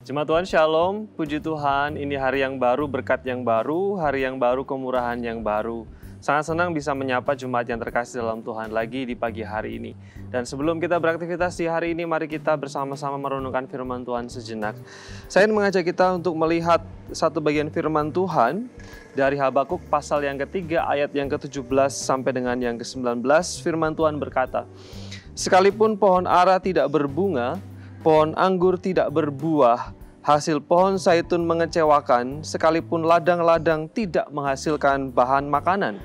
Jemaat Tuhan Shalom, puji Tuhan, ini hari yang baru, berkat yang baru, hari yang baru, kemurahan yang baru. Sangat senang bisa menyapa jemaat yang terkasih dalam Tuhan lagi di pagi hari ini. Dan sebelum kita beraktivitas di hari ini, mari kita bersama-sama merenungkan firman Tuhan sejenak. Saya ingin mengajak kita untuk melihat satu bagian firman Tuhan dari Habakuk pasal yang ketiga, ayat yang ke-17 sampai dengan yang ke-19. Firman Tuhan berkata, "Sekalipun pohon ara tidak berbunga, pohon anggur tidak berbuah, hasil pohon zaitun mengecewakan, sekalipun ladang-ladang tidak menghasilkan bahan makanan.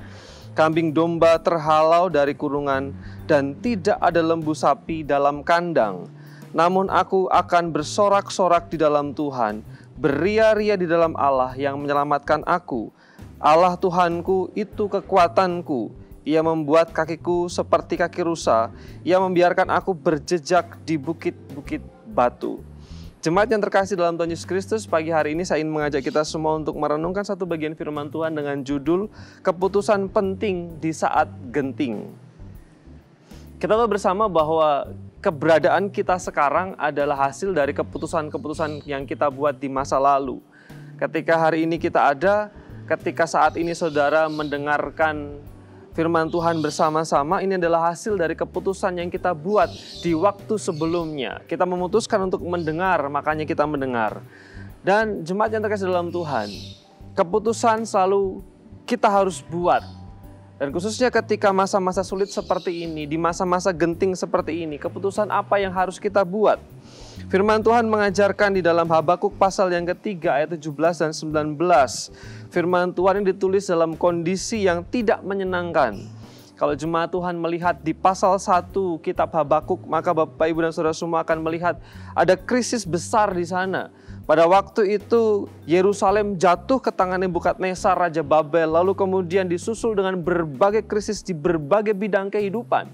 Kambing domba terhalau dari kurungan, dan tidak ada lembu sapi dalam kandang. Namun aku akan bersorak-sorak di dalam Tuhan, beria-ria di dalam Allah yang menyelamatkan aku. Allah Tuhanku itu kekuatanku. Ia membuat kakiku seperti kaki rusa. Ia membiarkan aku berjejak di bukit-bukit batu." Jemaat yang terkasih dalam Tuhan Yesus Kristus, pagi hari ini saya ingin mengajak kita semua untuk merenungkan satu bagian firman Tuhan dengan judul Keputusan Penting di Saat Genting. Kita tahu bersama bahwa keberadaan kita sekarang adalah hasil dari keputusan-keputusan yang kita buat di masa lalu. Ketika hari ini kita ada, ketika saat ini saudara mendengarkan firman Tuhan bersama-sama, ini adalah hasil dari keputusan yang kita buat di waktu sebelumnya. Kita memutuskan untuk mendengar, makanya kita mendengar. Dan jemaat yang terkasih dalam Tuhan, keputusan selalu kita harus buat. Dan khususnya ketika masa-masa sulit seperti ini, di masa-masa genting seperti ini, keputusan apa yang harus kita buat? Firman Tuhan mengajarkan di dalam Habakuk pasal yang ketiga ayat 17 dan 19. Firman Tuhan ini ditulis dalam kondisi yang tidak menyenangkan. Kalau jemaat Tuhan melihat di pasal 1 kitab Habakuk, maka Bapak Ibu dan Saudara semua akan melihat ada krisis besar di sana. Pada waktu itu Yerusalem jatuh ke tangan Nebukadnezar Raja Babel, lalu kemudian disusul dengan berbagai krisis di berbagai bidang kehidupan.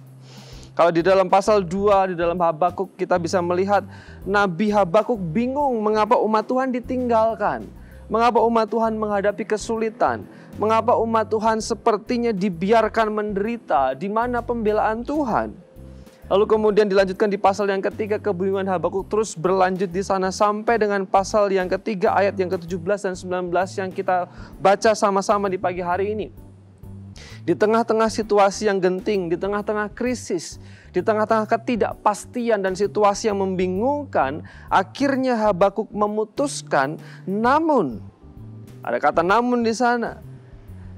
Kalau di dalam pasal 2, di dalam Habakuk kita bisa melihat Nabi Habakuk bingung mengapa umat Tuhan ditinggalkan. Mengapa umat Tuhan menghadapi kesulitan? Mengapa umat Tuhan sepertinya dibiarkan menderita? Di mana pembelaan Tuhan? Lalu kemudian dilanjutkan di pasal yang ketiga, kebingungan Habakuk terus berlanjut di sana sampai dengan pasal yang ketiga ayat yang ke-17 dan 19 yang kita baca sama-sama di pagi hari ini. Di tengah-tengah situasi yang genting, di tengah-tengah krisis, di tengah-tengah ketidakpastian dan situasi yang membingungkan, akhirnya Habakuk memutuskan, namun, ada kata namun di sana,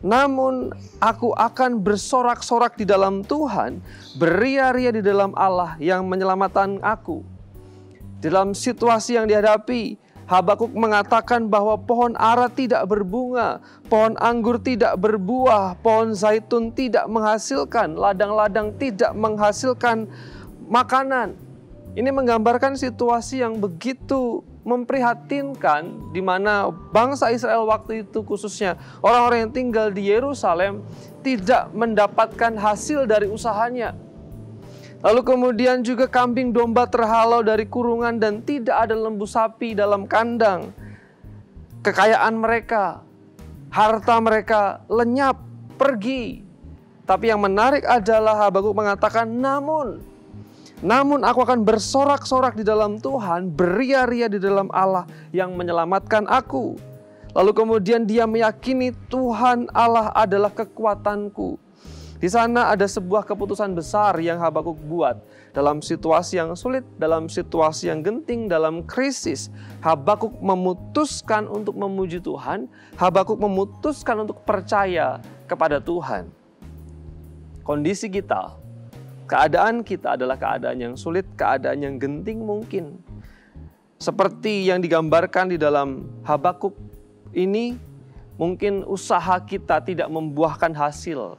namun aku akan bersorak-sorak di dalam Tuhan, beria-ria di dalam Allah yang menyelamatkan aku. Dalam situasi yang dihadapi, Habakuk mengatakan bahwa pohon ara tidak berbunga, pohon anggur tidak berbuah, pohon zaitun tidak menghasilkan, ladang-ladang tidak menghasilkan makanan. Ini menggambarkan situasi yang begitu memprihatinkan di mana bangsa Israel waktu itu, khususnya orang-orang yang tinggal di Yerusalem, tidak mendapatkan hasil dari usahanya. Lalu kemudian juga kambing domba terhalau dari kurungan dan tidak ada lembu sapi dalam kandang. Kekayaan mereka, harta mereka lenyap, pergi. Tapi yang menarik adalah Habakuk mengatakan, namun aku akan bersorak-sorak di dalam Tuhan, beria-ria di dalam Allah yang menyelamatkan aku. Lalu kemudian dia meyakini Tuhan Allah adalah kekuatanku. Di sana ada sebuah keputusan besar yang Habakuk buat. Dalam situasi yang sulit, dalam situasi yang genting, dalam krisis, Habakuk memutuskan untuk memuji Tuhan. Habakuk memutuskan untuk percaya kepada Tuhan. Kondisi kita, keadaan kita adalah keadaan yang sulit, keadaan yang genting mungkin. Seperti yang digambarkan di dalam Habakuk ini, mungkin usaha kita tidak membuahkan hasil.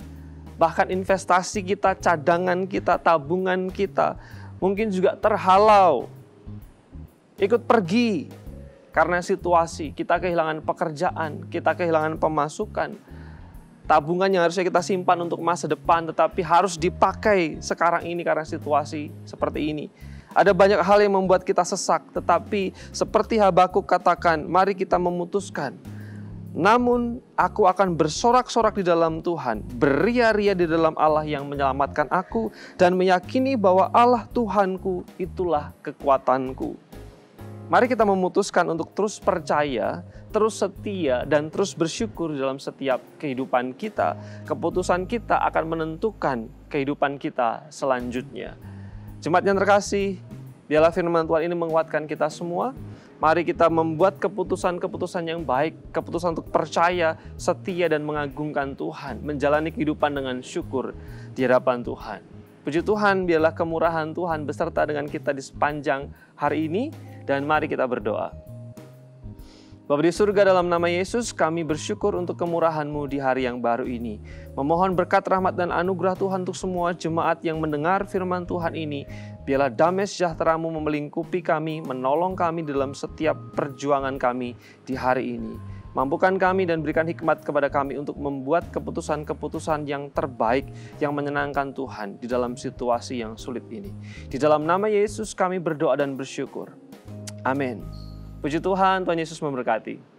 Bahkan investasi kita, cadangan kita, tabungan kita mungkin juga terhalau, ikut pergi karena situasi. Kita kehilangan pekerjaan, kita kehilangan pemasukan. Tabungan yang harusnya kita simpan untuk masa depan tetapi harus dipakai sekarang ini karena situasi seperti ini. Ada banyak hal yang membuat kita sesak, tetapi seperti Habakuk katakan, mari kita memutuskan. Namun aku akan bersorak-sorak di dalam Tuhan, beria-ria di dalam Allah yang menyelamatkan aku, dan meyakini bahwa Allah Tuhanku itulah kekuatanku. Mari kita memutuskan untuk terus percaya, terus setia, dan terus bersyukur dalam setiap kehidupan kita. Keputusan kita akan menentukan kehidupan kita selanjutnya. Jemaat yang terkasih, biarlah firman Tuhan ini menguatkan kita semua. Mari kita membuat keputusan-keputusan yang baik, keputusan untuk percaya, setia, dan mengagungkan Tuhan, menjalani kehidupan dengan syukur di hadapan Tuhan. Puji Tuhan, biarlah kemurahan Tuhan beserta dengan kita di sepanjang hari ini, dan mari kita berdoa. Bapa di surga, dalam nama Yesus, kami bersyukur untuk kemurahan-Mu di hari yang baru ini. Memohon berkat rahmat dan anugerah Tuhan untuk semua jemaat yang mendengar firman Tuhan ini. Biarlah damai sejahtera-Mu memelingkupi kami, menolong kami dalam setiap perjuangan kami di hari ini. Mampukan kami dan berikan hikmat kepada kami untuk membuat keputusan-keputusan yang terbaik, yang menyenangkan Tuhan di dalam situasi yang sulit ini. Di dalam nama Yesus kami berdoa dan bersyukur. Amin. Puji Tuhan, Tuhan Yesus memberkati.